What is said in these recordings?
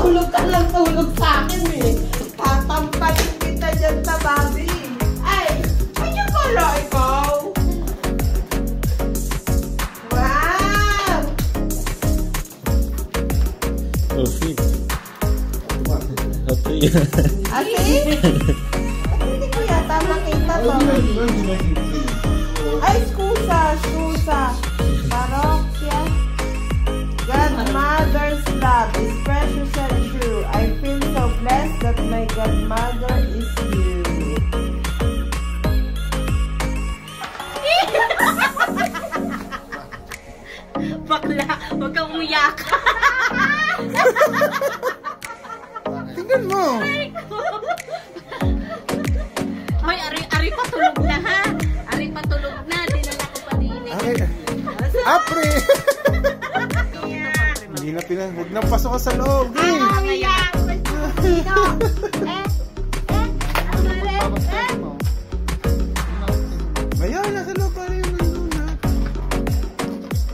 tulog ka lang tulog sa akin eh. Tatampayin kita dyan sa babi. Ay, kanya pala ikaw. Wow! Okay. Okay. Ate? Hindi ko yata makita to. Ay, skusa. Parokya. Godmother's love is precious and true. I feel so blessed that my godmother is you. Bakla, huwag kang umiyak. Tingnan mo. Hoy, ari patulog na ha. Ari patulog na. Dinala ko pa din. Apre. Hindi na pinag. Huwag nang pasok ka sa loob. Ngayon, nasa loob pa rin.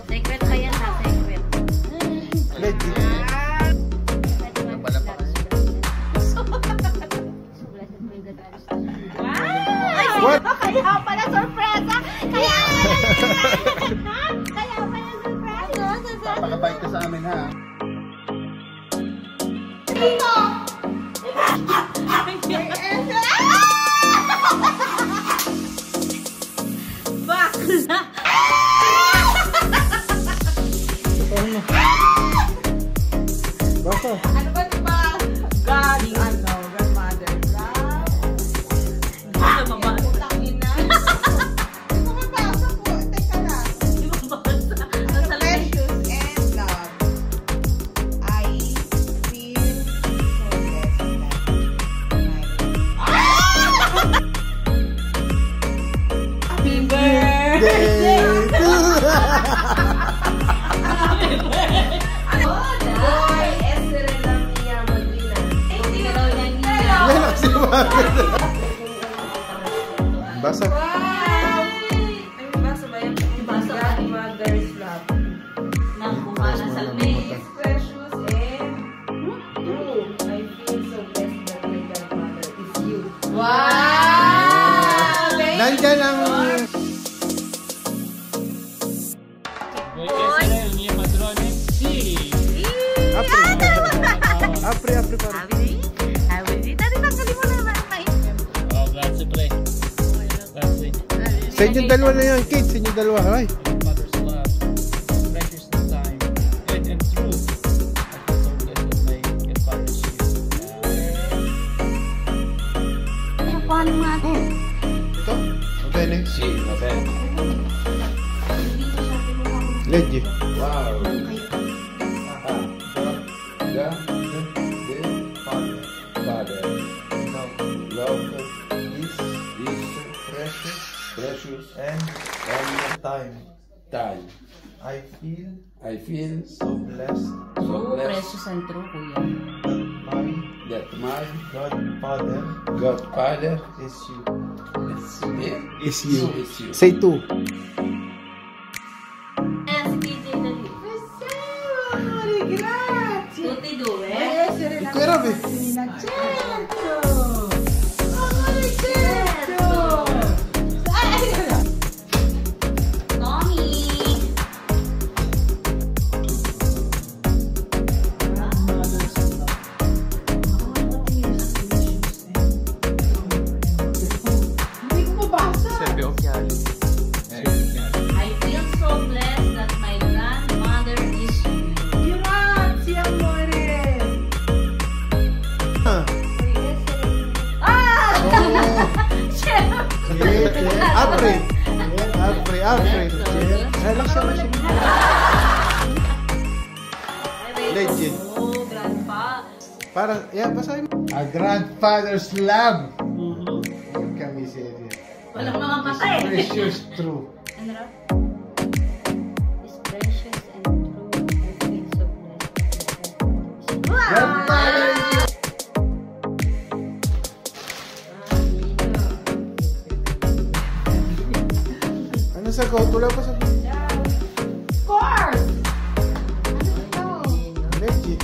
Secret pa yan ha, secret. Legit. What? Kaya pala sorpresa! Kaya pala sorpresa! Papakabait ka sa amin ha. Dito! Bakla! Basta. Ano ba diba? Godmother's love. Ano mabasa? Utang ina. Hindi ko mabasa po. Teka lang. Di ba mabasa? Nasa lamig. Precious and love. I feel so blessed. Happy birthday! Boy, Esther lang niya Madina. Hindi ka daw niya niya. Basa. Wow! Ay, basa ba yan? Basa ba? Godmother's love. Nang kumana sa lamig. It's precious and true. I feel so blessed that my godmother is you. Wow! Nandyan ang... Apre para. Oh, glad to play. Let's see. Sa inyong dalawa na yan, Kate. Sa inyong dalawa. Ay. Mother's love, precious time, and true. I feel so blessed with my godfather is you. Paano nga ito? Ito. Okay, next. Sí, no sé. Legit. Wow. Precious and time. I feel so blessed Precious and true, kuya. that my Godfather is you. is you. Is you. Say two. Eh, si TJ dali. Grazie! Tutti due. Essere la Ikaw, Rabi. bambina, certo! Amore, certo! Tommy. Hindi ko mabasa. Serve occhiali. I feel so blessed that my grandmother is you. Grazie, amore! Ah. Ah! Apre. Apre. Relax siya na siya. Legend. Oh, grandpa. Parang, yeah, basahin mo. A grandfather's love. Huwag kami serious. Walang mamamatay. Precious true. Ano raw? It's precious and true. I feel so blessed. Grandfather is you. Ano sagot? Wala pa sa... Of course! Legit.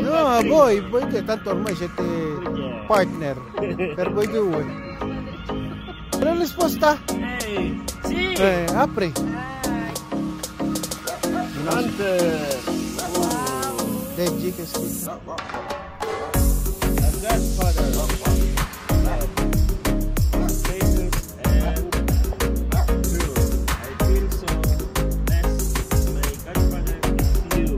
No, voi che tanto ormai siete partner per voi due. Però risposta? Sì! Apri. Leggi che schifo. Godfather. Patience and true. I feel so blessed. My godfather is you.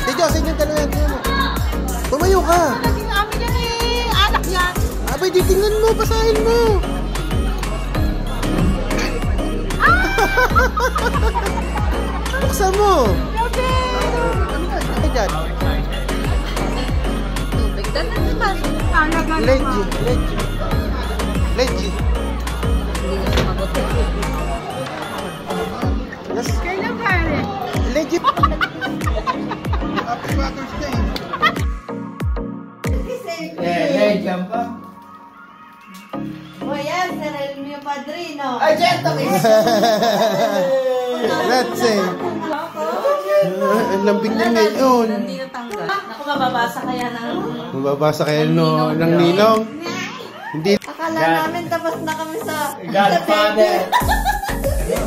Si Diyos, inyong dalawa yan. Tingnan mo. Tumayo ka. Naging amin yan eh. Anak yan. Abay, di tingnan mo. Basahin mo. Buksan mo. Ay, dyan. Tubig. Dala naman. Talaga Leggi. Leggi. Leggi. Hindi na sumagot. Yes. Kailan pare? Leggi. Happy Father's Day. Legend pa. O yan, será el mio padrino. Ay, certo que Let's say. Ang lambing niya ngayon. Hindi natanggal. Naku, mababasa kaya ng... Mababasa kayo ng ninong. Hindi. Akala namin tapos na kami sa... Godfather.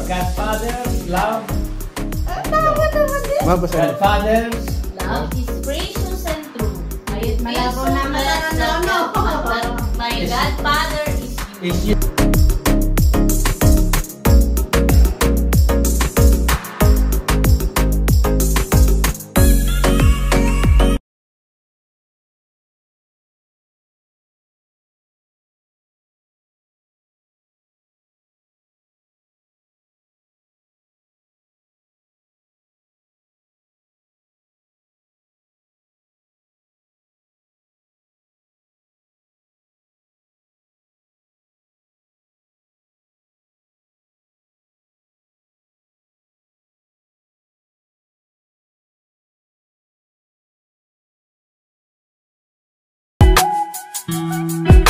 Godfather's love. Tama naman din. Mabasa mo. Godfather's Love is precious and true. I feel Malabo so naman blessed ang ano. that my godfather is you. is you. Thank you.